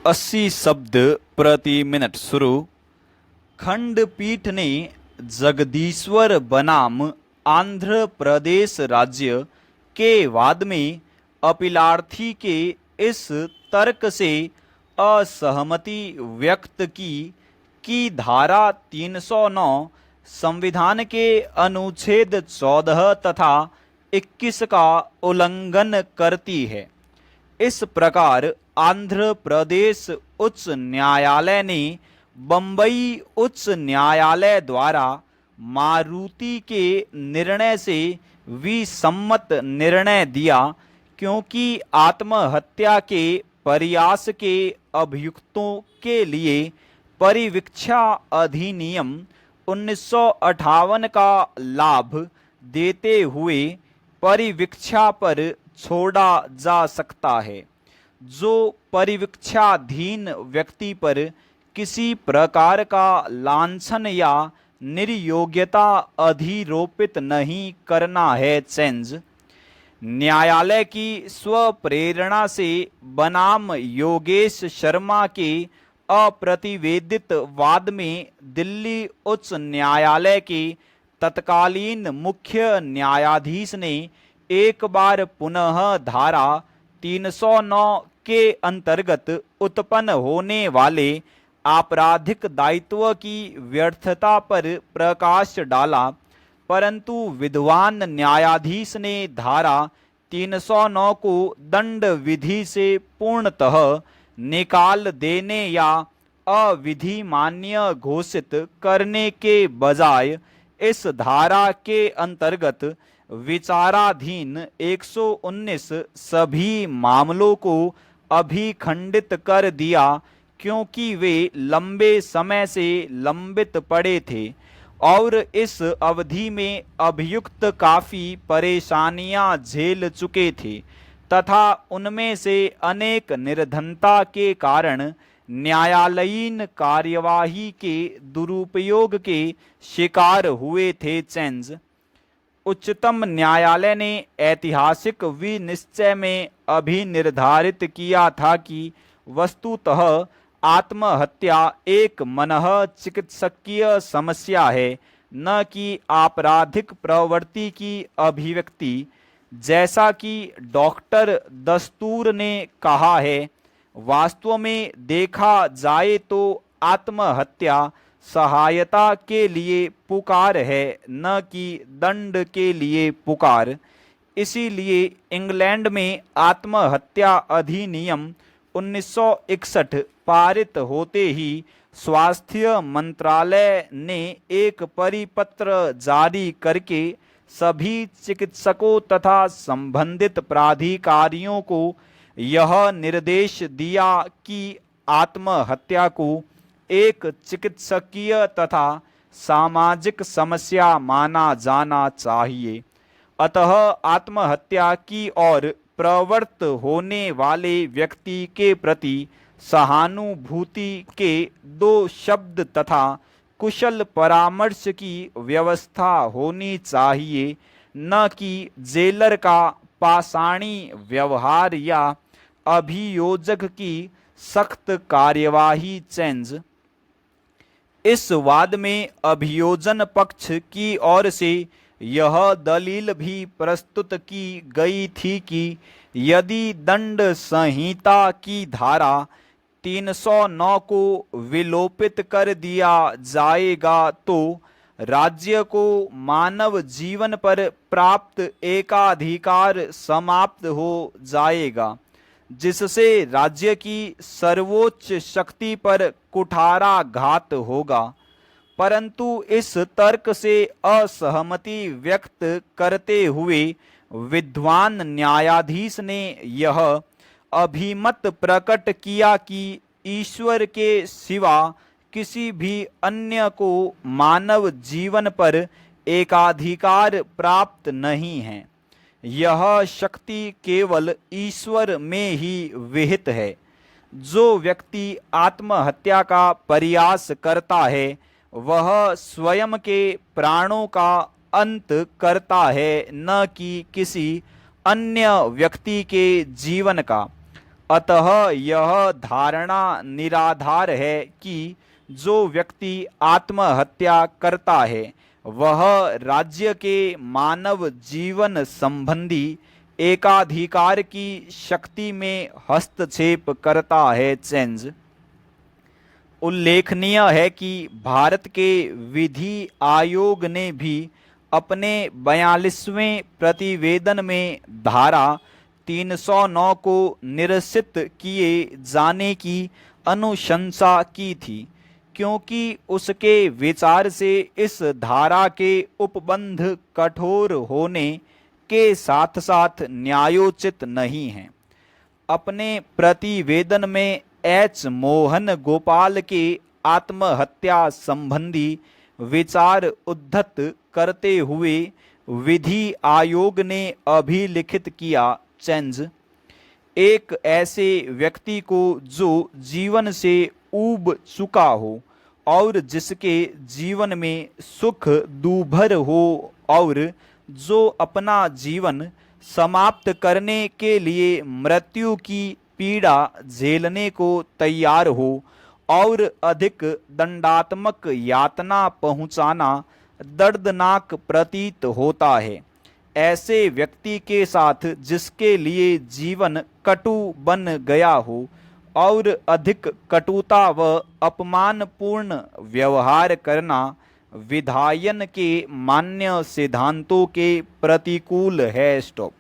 80 शब्द प्रति मिनट शुरू। खंडपीठ ने जगदीश्वर बनाम आंध्र प्रदेश राज्य के वाद में अपीलार्थी के इस तर्क से असहमति व्यक्त की कि धारा 309 संविधान के अनुच्छेद 14 तथा 21 का उल्लंघन करती है। इस प्रकार आंध्र प्रदेश उच्च न्यायालय ने बंबई उच्च न्यायालय द्वारा मारुति के निर्णय से विसम्मत निर्णय दिया, क्योंकि आत्महत्या के प्रयास के अभियुक्तों के लिए परिवीक्षा अधिनियम 1958 का लाभ देते हुए परिवीक्षा पर छोड़ा जा सकता है। जो परिवीक्षाधीन व्यक्ति पर किसी प्रकार का लांछन या निर्योग्यता अधिरोपित नहीं करना है। चेंज न्यायालय की स्वप्रेरणा से बनाम योगेश शर्मा के अप्रतिवेदित वाद में दिल्ली उच्च न्यायालय के तत्कालीन मुख्य न्यायाधीश ने एक बार पुनः धारा 309 के अंतर्गत उत्पन्न होने वाले आपराधिक दायित्व की व्यर्थता पर प्रकाश डाला, परंतु विद्वान न्यायाधीश ने धारा 309 को दंड विधि से पूर्णतः निकाल देने या अविधिमान्य घोषित करने के बजाय इस धारा के अंतर्गत विचाराधीन 119 सभी मामलों को अभिखंडित कर दिया, क्योंकि वे लंबे समय से लंबित पड़े थे और इस अवधि में अभियुक्त काफ़ी परेशानियां झेल चुके थे तथा उनमें से अनेक निर्धनता के कारण न्यायालयीन कार्यवाही के दुरुपयोग के शिकार हुए थे। चेंज उच्चतम न्यायालय ने ऐतिहासिक विनिश्चय में अभिनिर्धारित किया था कि वस्तुतः आत्महत्या एक मनः चिकित्सकीय समस्या है, न कि आपराधिक प्रवृत्ति की अभिव्यक्ति। जैसा कि डॉक्टर दस्तूर ने कहा है, वास्तव में देखा जाए तो आत्महत्या सहायता के लिए पुकार है, न कि दंड के लिए पुकार। इसीलिए इंग्लैंड में आत्महत्या अधिनियम 1961 पारित होते ही स्वास्थ्य मंत्रालय ने एक परिपत्र जारी करके सभी चिकित्सकों तथा संबंधित प्राधिकारियों को यह निर्देश दिया कि आत्महत्या को एक चिकित्सकीय तथा सामाजिक समस्या माना जाना चाहिए। अतः आत्महत्या की ओर प्रवृत्त होने वाले व्यक्ति के प्रति सहानुभूति के 2 शब्द तथा कुशल परामर्श की व्यवस्था होनी चाहिए, न कि जेलर का पाषाणी व्यवहार या अभियोजक की सख्त कार्यवाही। चेंज इस वाद में अभियोजन पक्ष की ओर से यह दलील भी प्रस्तुत की गई थी कि यदि दंड संहिता की धारा 309 को विलोपित कर दिया जाएगा तो राज्य को मानव जीवन पर प्राप्त एकाधिकार समाप्त हो जाएगा, जिससे राज्य की सर्वोच्च शक्ति पर कुठाराघात होगा। परंतु इस तर्क से असहमति व्यक्त करते हुए विद्वान न्यायाधीश ने यह अभिमत प्रकट किया कि ईश्वर के सिवा किसी भी अन्य को मानव जीवन पर एकाधिकार प्राप्त नहीं है। यह शक्ति केवल ईश्वर में ही विहित है। जो व्यक्ति आत्महत्या का प्रयास करता है वह स्वयं के प्राणों का अंत करता है, न कि किसी अन्य व्यक्ति के जीवन का। अतः यह धारणा निराधार है कि जो व्यक्ति आत्महत्या करता है वह राज्य के मानव जीवन संबंधी एकाधिकार की शक्ति में हस्तक्षेप करता है। चेंज उल्लेखनीय है कि भारत के विधि आयोग ने भी अपने 42वें प्रतिवेदन में धारा 309 को निरसित किए जाने की अनुशंसा की थी, क्योंकि उसके विचार से इस धारा के उपबंध कठोर होने के साथ साथ न्यायोचित नहीं हैं। अपने प्रतिवेदन में एच मोहन गोपाल के आत्महत्या संबंधी विचार उद्धत करते हुए विधि आयोग ने अभिलिखित किया। चेंज एक ऐसे व्यक्ति को जो जीवन से ऊब चुका हो और जिसके जीवन में सुख दूभर हो और जो अपना जीवन समाप्त करने के लिए मृत्यु की पीड़ा झेलने को तैयार हो और अधिक दंडात्मक यातना पहुंचाना दर्दनाक प्रतीत होता है, ऐसे व्यक्ति के साथ जिसके लिए जीवन कटु बन गया हो और अधिक कटुता व अपमानपूर्ण व्यवहार करना विधायन के मान्य सिद्धांतों के प्रतिकूल है। स्टॉप।